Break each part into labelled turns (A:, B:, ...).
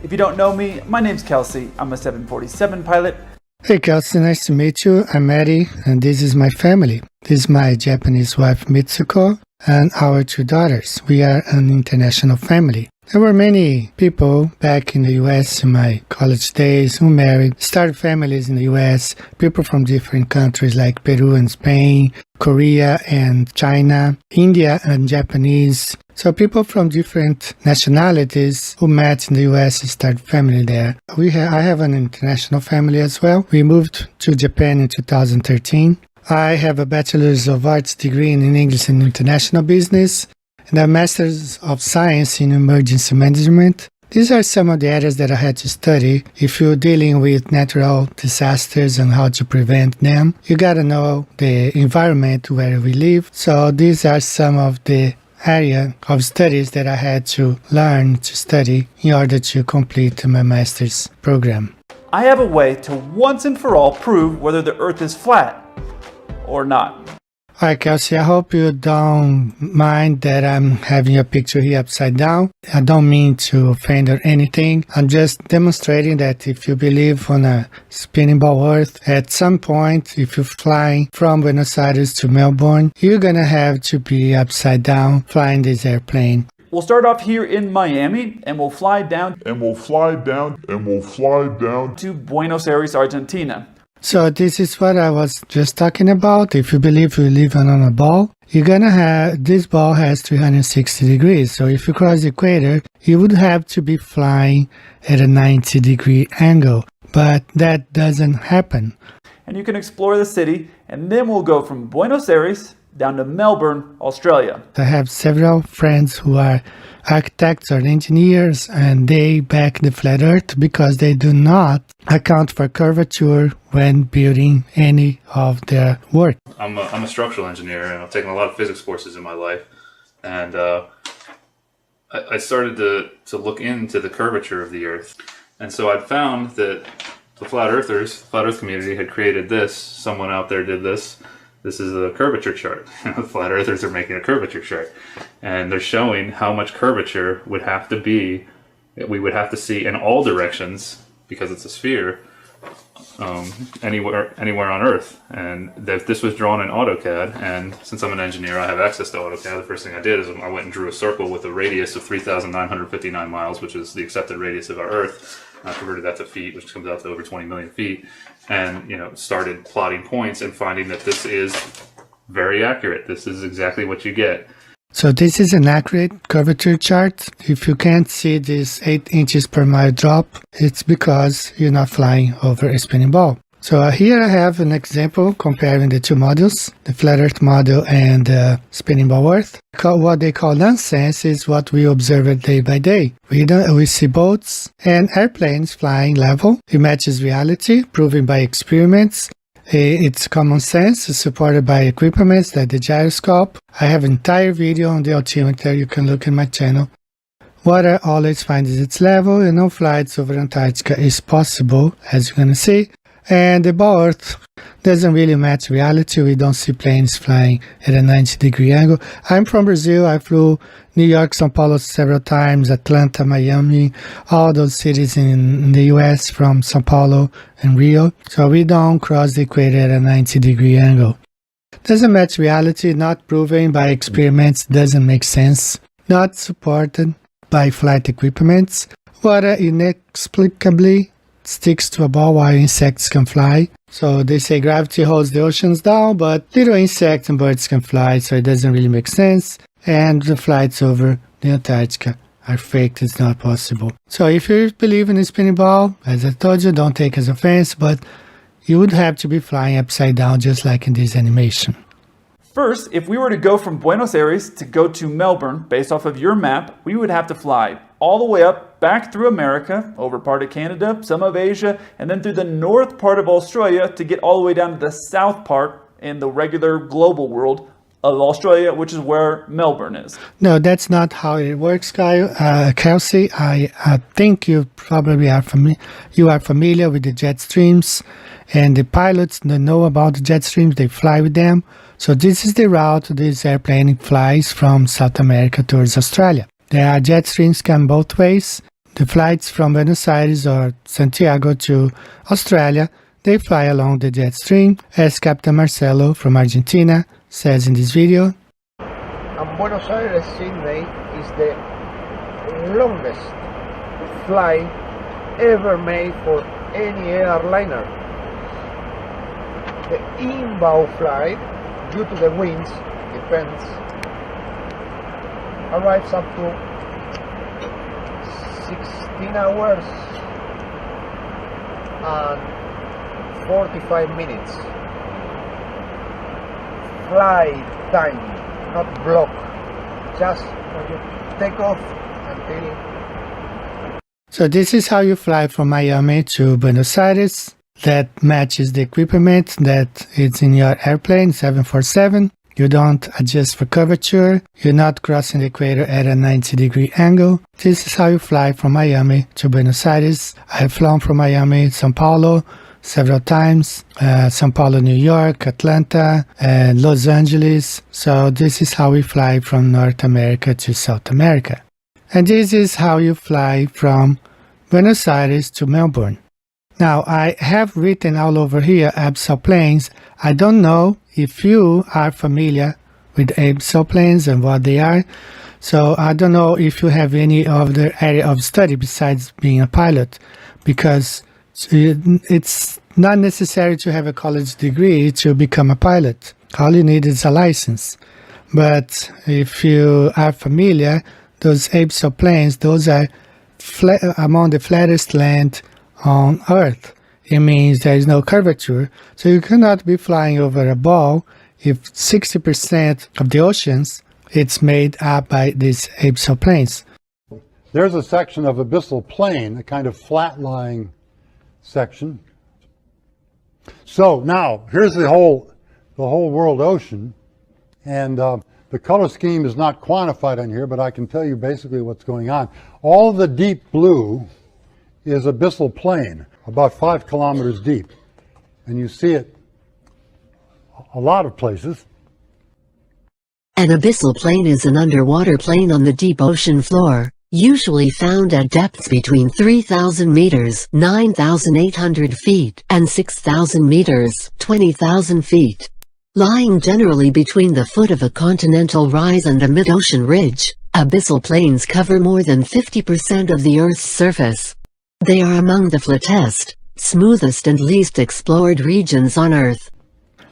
A: If you don't know me, my name's Kelsey. I'm a 747 pilot.
B: Hey Kelsey, nice to meet you. I'm Eddie, and this is my family. This is my Japanese wife Mitsuko and our two daughters. We are an international family. There were many people back in the US in my college days who married, started families in the US, people from different countries like Peru and Spain, Korea and China, India and Japanese. So people from different nationalities who met in the US and started family there. I have an international family as well. We moved to Japan in 2013. I have a Bachelor's of Arts degree in English and International Business and a Master's of Science in Emergency Management. These are some of the areas that I had to study. If you're dealing with natural disasters and how to prevent them, you gotta know the environment where we live. So these are some of the area of studies that I had to learn to study in order to complete my master's program.
A: I have a way to once and for all prove whether the Earth is flat or not.
B: Alright Kelsey, I hope you don't mind that I'm having a picture here upside down. I don't mean to offend or anything. I'm just demonstrating that if you believe on a spinning ball Earth, at some point, if you're flying from Buenos Aires to Melbourne, you're gonna have to be upside down flying this airplane.
A: We'll start off here in Miami and we'll fly down to Buenos Aires, Argentina.
B: So this is what I was just talking about. If you believe you live on a ball, you're gonna have, this ball has 360 degrees. So if you cross the equator, you would have to be flying at a 90-degree angle. But that doesn't happen.
A: And you can explore the city, and then we'll go from Buenos Aires down to Melbourne, Australia.
B: I have several friends who are architects or engineers, and they back the flat earth because they do not account for curvature when building any of their work.
C: I'm a structural engineer, and I've taken a lot of physics courses in my life, and I started to look into the curvature of the earth, and so I'd found that the flat earth community had created this. Someone out there did this. This is a curvature chart. The flat earthers are making a curvature chart, and they're showing how much curvature would have to be, we would have to see in all directions, because it's a sphere, anywhere on Earth. And this was drawn in AutoCAD, and since I'm an engineer, I have access to AutoCAD. The first thing I did is I went and drew a circle with a radius of 3,959 miles, which is the accepted radius of our Earth. I converted that to feet, which comes out to over 20 million feet, and started plotting points and finding that this is very accurate. This is exactly what you get.
B: So this is an accurate curvature chart. If you can't see this 8 inches per mile drop, it's because you're not flying over a spinning ball. So here I have an example comparing the two models, the flat earth model and the spinning ball earth. What they call nonsense is what we observe day by day. We see boats and airplanes flying level. It matches reality, proven by experiments. It's common sense, supported by equipment like the gyroscope. I have an entire video on the altimeter you can look in my channel. Water always finds its level, and no flights over Antarctica is possible, as you're gonna see. And the ball Earth doesn't really match reality. We don't see planes flying at a 90-degree angle. I'm from Brazil. I flew New York, São Paulo several times, Atlanta, Miami, all those cities in the US from São Paulo and Rio. So we don't cross the equator at a 90-degree angle. Doesn't match reality, not proven by experiments, doesn't make sense, not supported by flight equipments. Water inexplicably sticks to a ball while insects can fly. So they say gravity holds the oceans down, but little insects and birds can fly, so it doesn't really make sense. And the flights over the Antarctica are fake, it's not possible. So if you believe in a spinning ball, as I told you, don't take as offense, but you would have to be flying upside down just like in this animation.
A: First, if we were to go from Buenos Aires to go to Melbourne, based off of your map, we would have to fly all the way up, back through America, over part of Canada, some of Asia, and then through the north part of Australia to get all the way down to the south part in the regular global world of Australia, which is where Melbourne is. No,
B: that's not how it works, Kelsey. I think you probably are familiar with the jet streams, and the pilots that know about the jet streams, they fly with them. So this is the route this airplane flies from South America towards Australia. There are jet streams come both ways. The flights from Buenos Aires or Santiago to Australia, they fly along the jet stream, as Captain Marcelo from Argentina says in this video.
D: And Buenos Aires Sydney is the longest flight ever made for any airliner. The inbound flight, due to the winds, depends, arrives up to 16 hours and 45 minutes. Flight time, not block. Just when you take off until...
B: So this is how you fly from Miami to Buenos Aires. That matches the equipment that is in your airplane, 747. You don't adjust for curvature. You're not crossing the equator at a 90-degree angle. This is how you fly from Miami to Buenos Aires. I've flown from Miami, São Paulo, several times. São Paulo, New York, Atlanta, and Los Angeles. So this is how we fly from North America to South America. And this is how you fly from Buenos Aires to Melbourne. Now, I have written all over here Absal planes. I don't know if you are familiar with Absal planes and what they are. So I don't know if you have any other area of study besides being a pilot, because it's not necessary to have a college degree to become a pilot. All you need is a license. But if you are familiar, those Absal planes, those are among the flattest land on Earth. It means there is no curvature, so you cannot be flying over a ball if 60% of the oceans it's made up by these Absal planes.
E: There's a section of abyssal plain, a kind of flat-lying section. So now here's the whole world ocean, and the color scheme is not quantified on here, but I can tell you basically what's going on. All the deep blue is abyssal plain, about 5 kilometers deep, and you see it a lot of places.
F: An abyssal plain is an underwater plain on the deep ocean floor, usually found at depths between 3,000 meters (9,800 feet) and 6,000 meters (20,000 feet). Lying generally between the foot of a continental rise and a mid-ocean ridge, abyssal plains cover more than 50% of the Earth's surface. They are among the flattest, smoothest and least explored regions on Earth.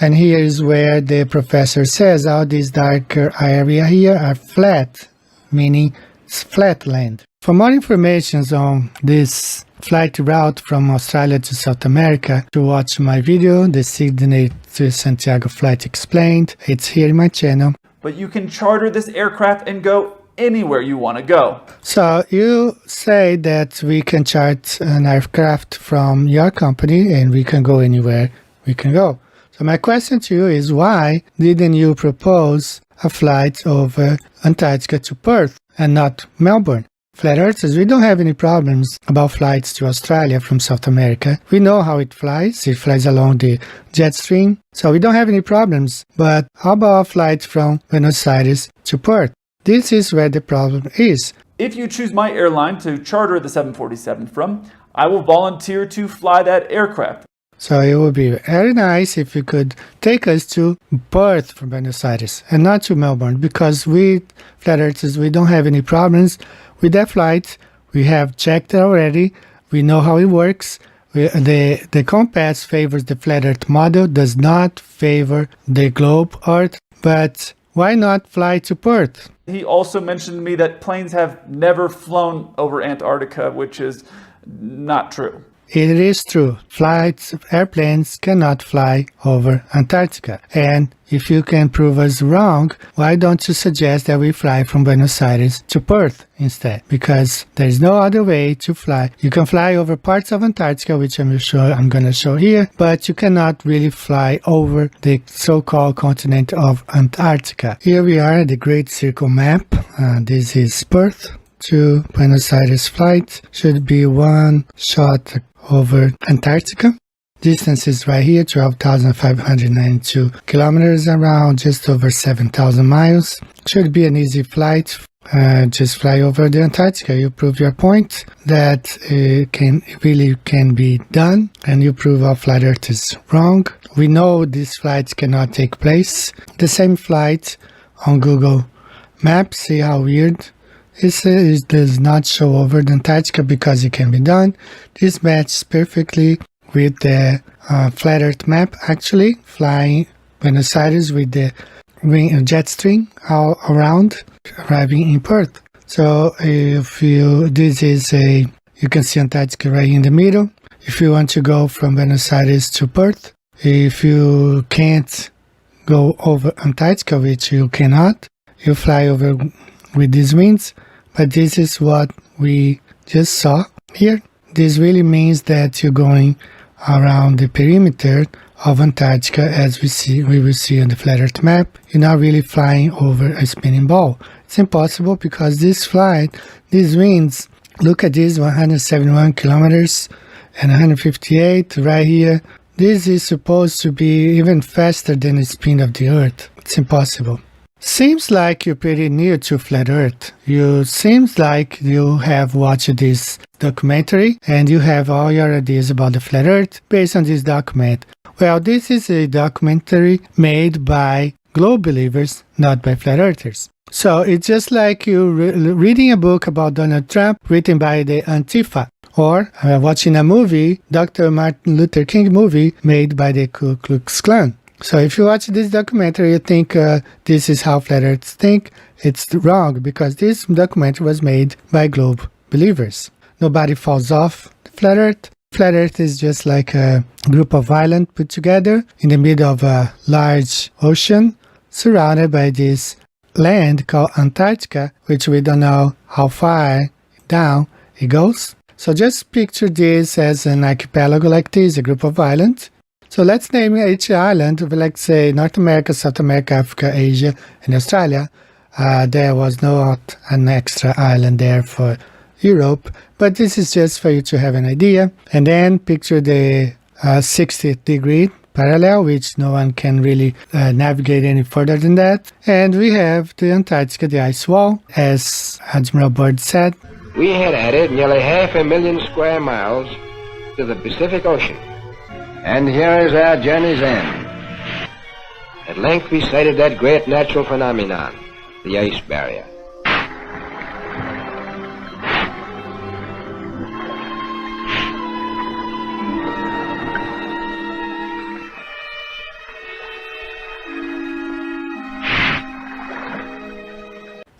B: And here is where the professor says all these darker area here are flat, meaning it's flat land. For more information on this flight route from Australia to South America, to watch my video, the Sydney to Santiago flight explained. It's here in my channel.
A: But you can charter this aircraft and go anywhere you want to go.
B: So you say that we can chart an aircraft from your company and we can go anywhere we can go. So my question to you is, why didn't you propose a flight over Antarctica to Perth and not Melbourne? Flat Earthers, we don't have any problems about flights to Australia from South America. We know how it flies. It flies along the jet stream. So we don't have any problems. But how about a flight from Buenos Aires to Perth? This is where the problem is.
A: If you choose my airline to charter the 747 from, I will volunteer to fly that aircraft.
B: So it would be very nice if you could take us to Perth from Buenos Aires and not to Melbourne, because we, Flat Earthers, we don't have any problems with that flight. We have checked it already. We know how it works. The compass favors the Flat Earth model, does not favor the globe Earth. But why not fly to Perth?
A: He also mentioned to me that planes have never flown over Antarctica, which is not true.
B: It is true. Airplanes cannot fly over Antarctica. And if you can prove us wrong, why don't you suggest that we fly from Buenos Aires to Perth instead? Because there is no other way to fly. You can fly over parts of Antarctica, which I'm going to show here, but you cannot really fly over the so-called continent of Antarctica. Here we are at the Great Circle map. This is Perth to Buenos Aires flight. Should be one shot over Antarctica. Distance is right here, 12,592 kilometers, around just over 7,000 miles. Should be an easy flight just fly over the Antarctica. You prove your point that it can be done, and you prove our flat Earth is wrong. We know these flights cannot take place. The same flight on Google Maps, see how weird it does not show over the Antarctica because it can be done. This matches perfectly with the flat Earth map, actually, flying Buenos Aires with the jet stream all around, arriving in Perth. So if you can see Antarctica right in the middle. If you want to go from Buenos Aires to Perth, if you can't go over Antarctica, which you cannot, you fly over with these winds. But this is what we just saw here. This really means that you're going around the perimeter of Antarctica, as we will see on the flat Earth map. You're not really flying over a spinning ball. It's impossible because this flight, these winds, look at this, 171 kilometers and 158 right here. This is supposed to be even faster than the spin of the Earth. It's impossible. Seems like you're pretty near to flat Earth. Seems like you have watched this documentary and you have all your ideas about the flat Earth based on this document. Well, this is a documentary made by globe believers, not by flat earthers. So it's just like you reading a book about Donald Trump written by the Antifa, or watching a movie, Dr. Martin Luther King movie made by the Ku Klux Klan. So if you watch this documentary, you think this is how flat earthers think. It's wrong, because this documentary was made by globe believers. Nobody falls off the flat earth. Flat Earth is just like a group of islands put together in the middle of a large ocean, surrounded by this land called Antarctica, which we don't know how far down it goes. So just picture this as an archipelago like this, a group of islands. So let's name each island, let's say North America, South America, Africa, Asia, and Australia. There was not an extra island there for Europe, but this is just for you to have an idea. And then picture the 60th degree parallel, which no one can really navigate any further than that. And we have the Antarctica, the ice wall, as Admiral Byrd said.
G: We had added nearly 500,000 square miles to the Pacific Ocean. And here is our journey's end. At length we sighted that great natural phenomenon, the ice barrier.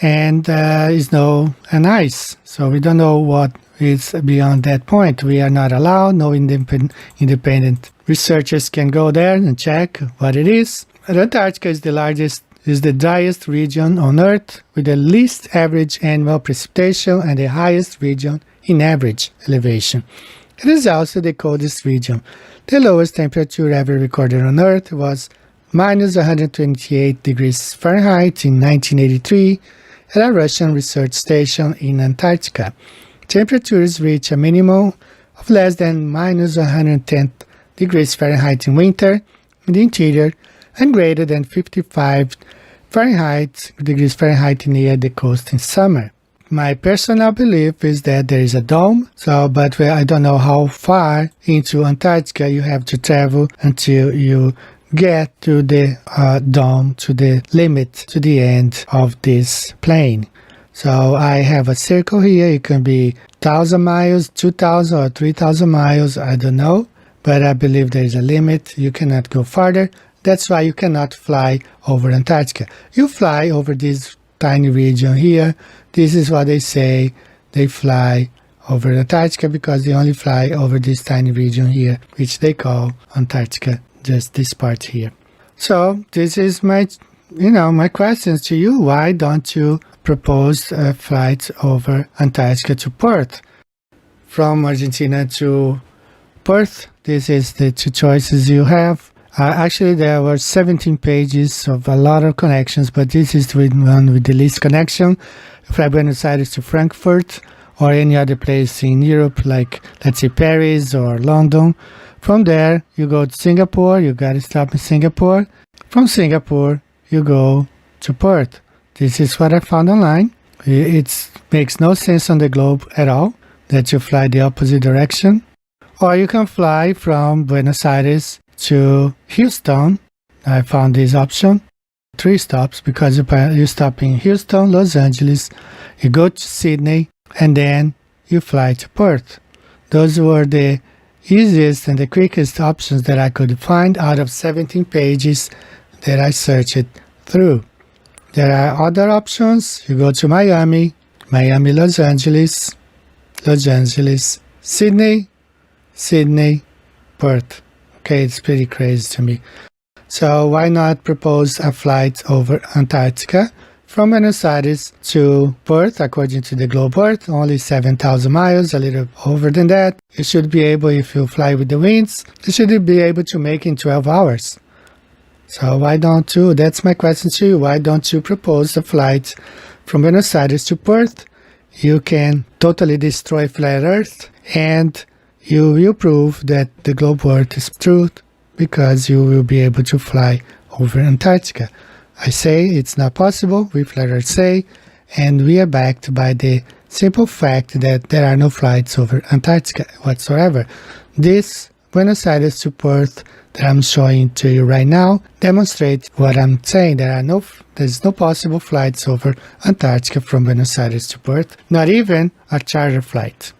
B: And is no an ice, so we don't know what is beyond that point. We are not allowed. No independent researchers can go there and check what it is. Antarctica is the driest region on Earth, with the least average annual precipitation and the highest region in average elevation. It is also the coldest region. The lowest temperature ever recorded on Earth was minus 128 degrees Fahrenheit in 1983 at a Russian research station in Antarctica. Temperatures reach a minimum of less than minus 110 degrees Fahrenheit in winter in the interior and greater than 55 degrees Fahrenheit near the coast in summer. My personal belief is that there is a dome, but I don't know how far into Antarctica you have to travel until you get to the dome, to the limit, to the end of this plane. So I have a circle here. It can be 1,000 miles, 2,000 or 3,000 miles, I don't know, but I believe there is a limit. You cannot go farther. That's why you cannot fly over Antarctica. You fly over this tiny region here. This is what they say. They fly over Antarctica because they only fly over this tiny region here, which they call Antarctica, just this part here. So this is my questions to you. Why don't you propose a flight over Antarctica to Perth? From Argentina to Perth, this is the two choices you have. Actually, there were 17 pages of a lot of connections, but this is the one with the least connection. From Buenos Aires to Frankfurt or any other place in Europe, like let's say Paris or London. From there, you go to Singapore. You got to stop in Singapore. From Singapore, you go to Perth. This is what I found online. It makes no sense on the globe at all that you fly the opposite direction. Or you can fly from Buenos Aires to Houston. I found this option. 3 stops, because you stop in Houston, Los Angeles, you go to Sydney, and then you fly to Perth. Those were the easiest and the quickest options that I could find out of 17 pages that I searched through. There are other options. You go to Miami, Los Angeles, Sydney, Perth. Okay, it's pretty crazy to me. So why not propose a flight over Antarctica from Buenos Aires to Perth, according to the Globe Earth, only 7,000 miles, a little over than that. You should be able, if you fly with the winds, you should be able to make in 12 hours. So why don't you, that's my question to you, why don't you propose a flight from Buenos Aires to Perth? You can totally destroy flat Earth, and you will prove that the Globe Earth is true, because you will be able to fly over Antarctica. I say it's not possible, we flat Earth say, and we are backed by the simple fact that there are no flights over Antarctica whatsoever. This Buenos Aires to Perth that I'm showing to you right now demonstrates what I'm saying. There's no possible flights over Antarctica from Buenos Aires to Perth, not even a charter flight.